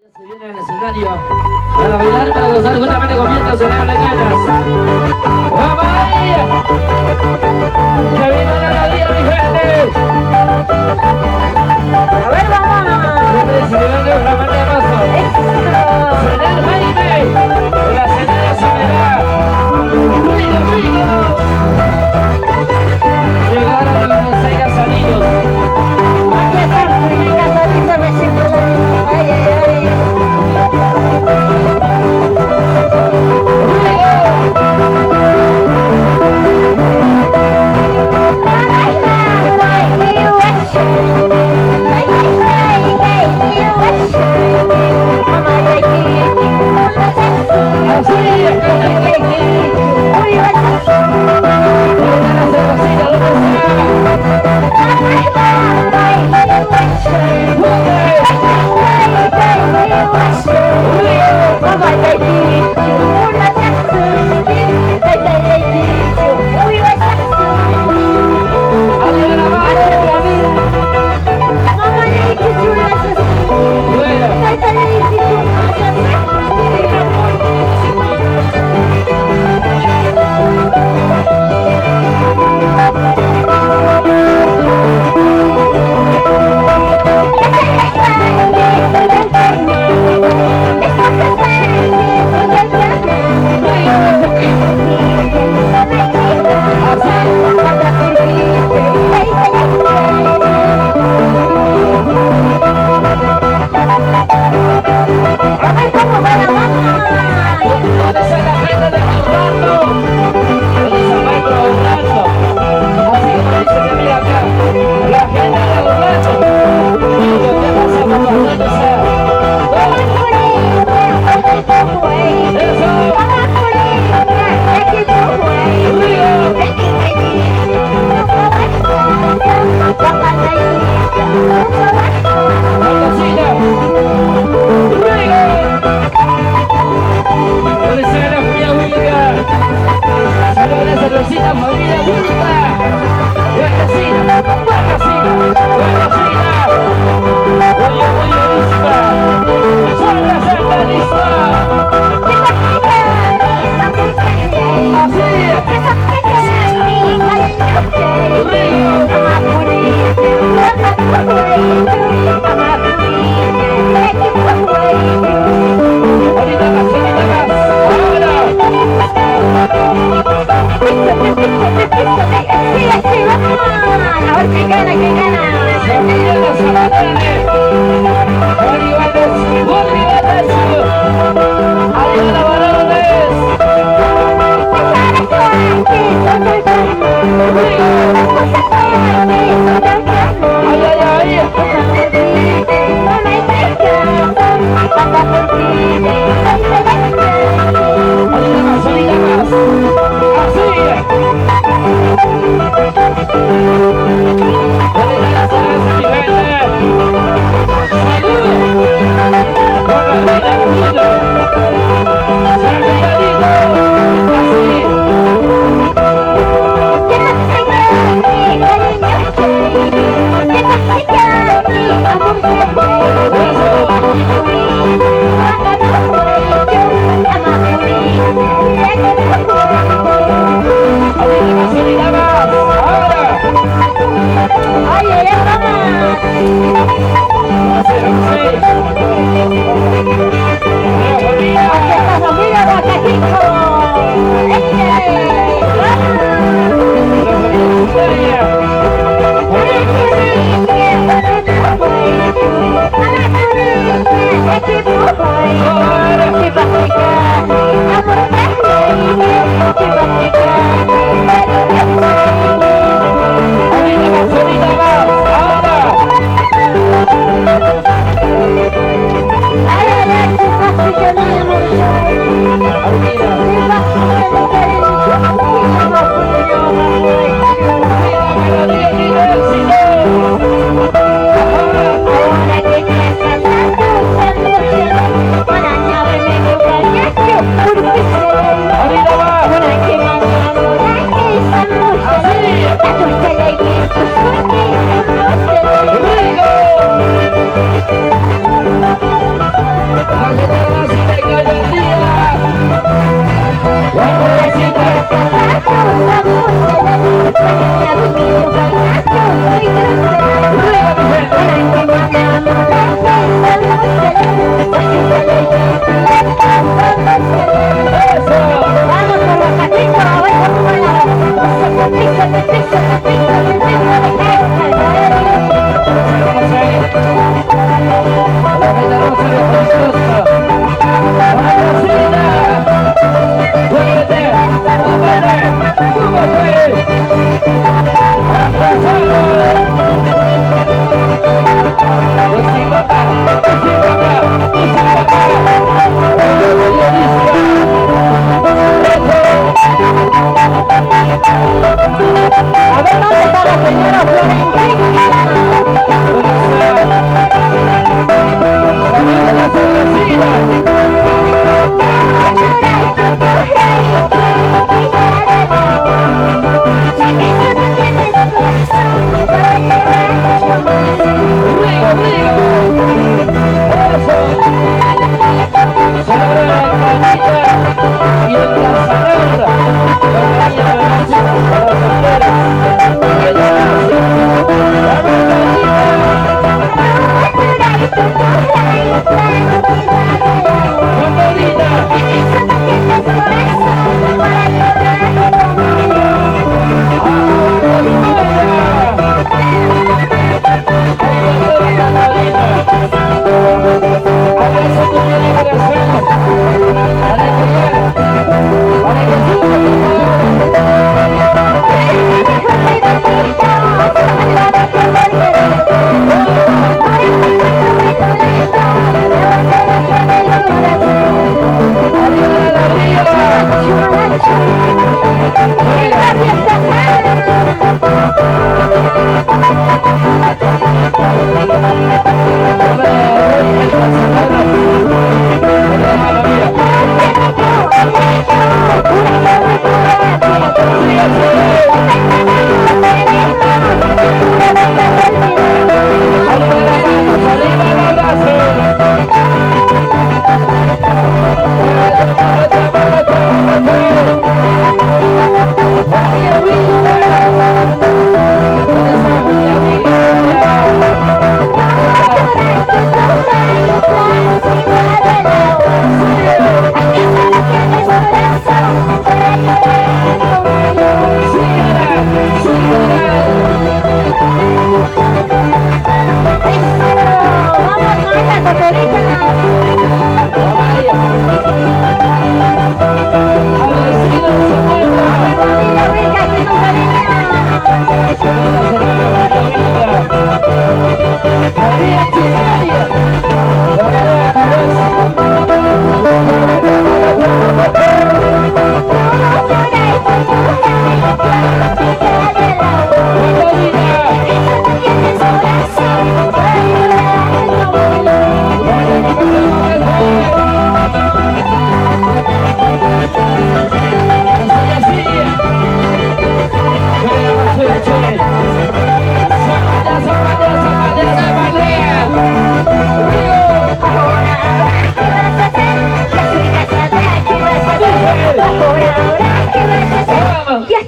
Se viene al escenario para bailar, para gozar justamente con vientos en las ganas. ¡Vamos ahí! ¡Que viene la alegría, mi gente! A ver, vamos. Se le da una parte de paso. ¡Cenar Jaime! ¡La cenada soledad! ¡Ruido, ruido! Llegaron a los Sega Salidos. Aquí está, mi casa dice recién. Ay, ay, ay.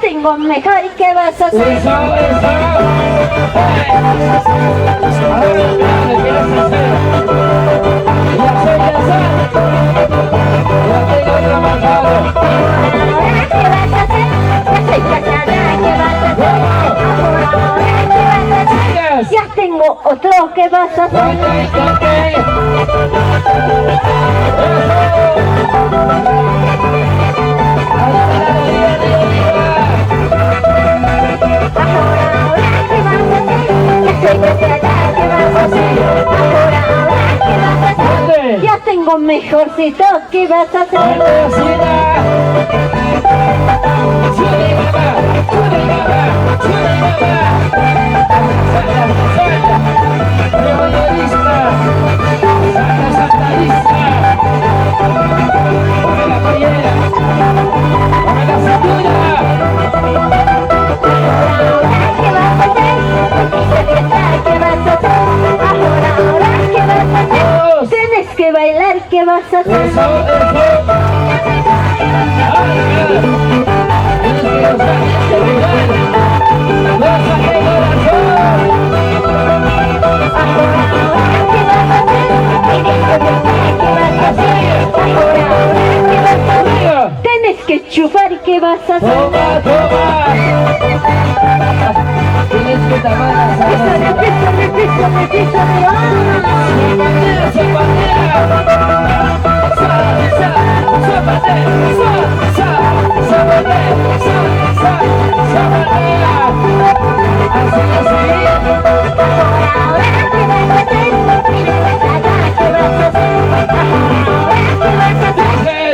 Tengo mejor, ¿qué vas a hacer? Eso. ¿Qué quieres hacer? Ya sé. Ya tengo otra marcada. Ahora, ¿qué vas a hacer? Ya estoy casada, ¿qué vas a hacer? Ahora, ¿qué vas a hacer? Ya tengo otro, ¿qué vas a hacer? Ya tengo mejorcito, ¿qué vas a hacer? Tienes que bailar, ¿qué vas a hacer? Eso. Tienes que gozar este lugar. Goza que corazón. Tienes que chufar, ¿qué vas a hacer? Toma. Tienes que tapar las alas. Písame.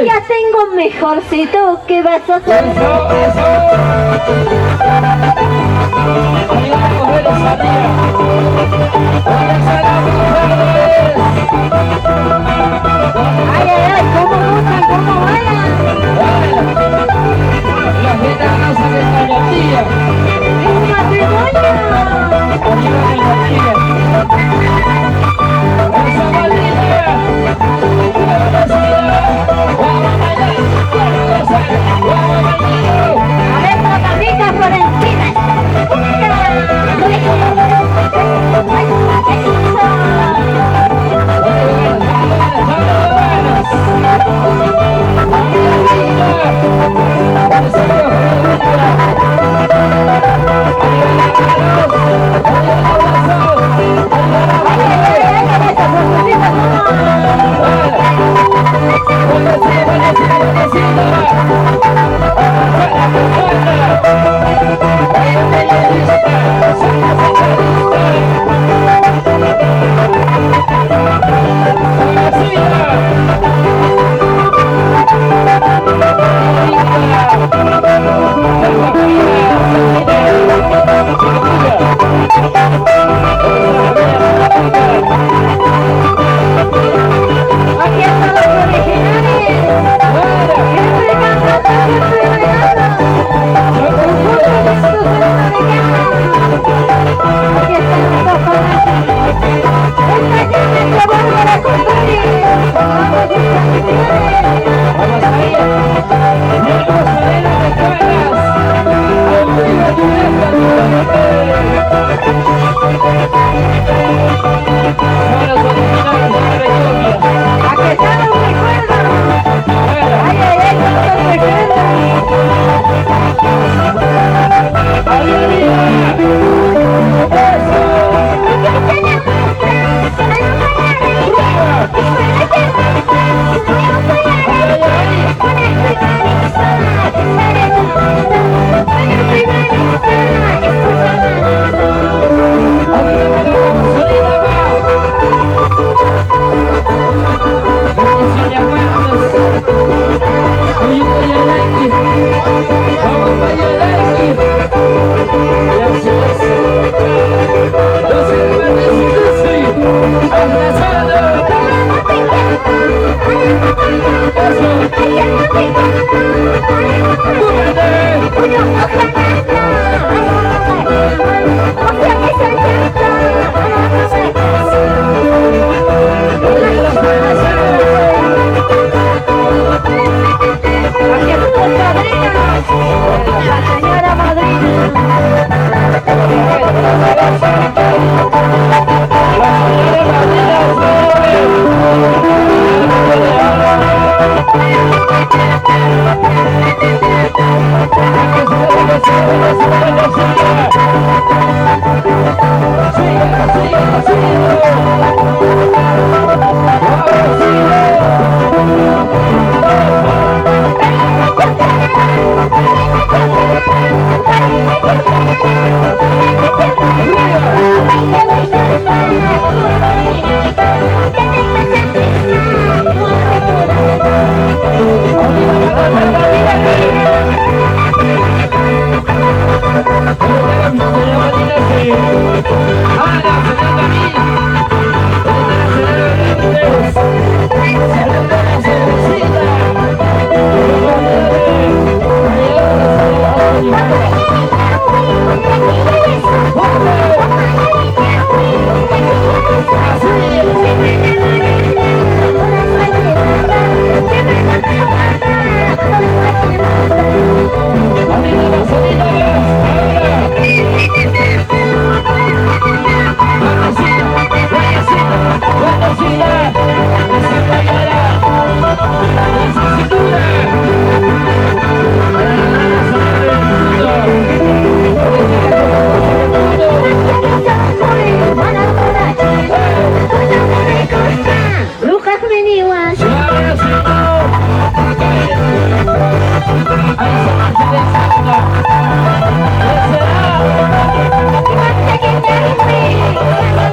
Ya tengo mejorcito, ¿qué vas a hacer? Ay, ¿cómo gustan, cómo bailan? Las ventanas de la gatilla. ¡Es un matrimonio! A ver, papita Florentina. Aquí están los originales. Siempre cantando, siempre bailando. Aquí están los paparazzi. Esta niña se vuelve a compadre. Vamos, Vamos a ir. Vamos a ver las escuelas. ¿a qué tal los recuerdos? Ay, cuántos recuerdos. igual. Suavecito. Ahí se marcha de sangre. ¿Qué será? Igual que me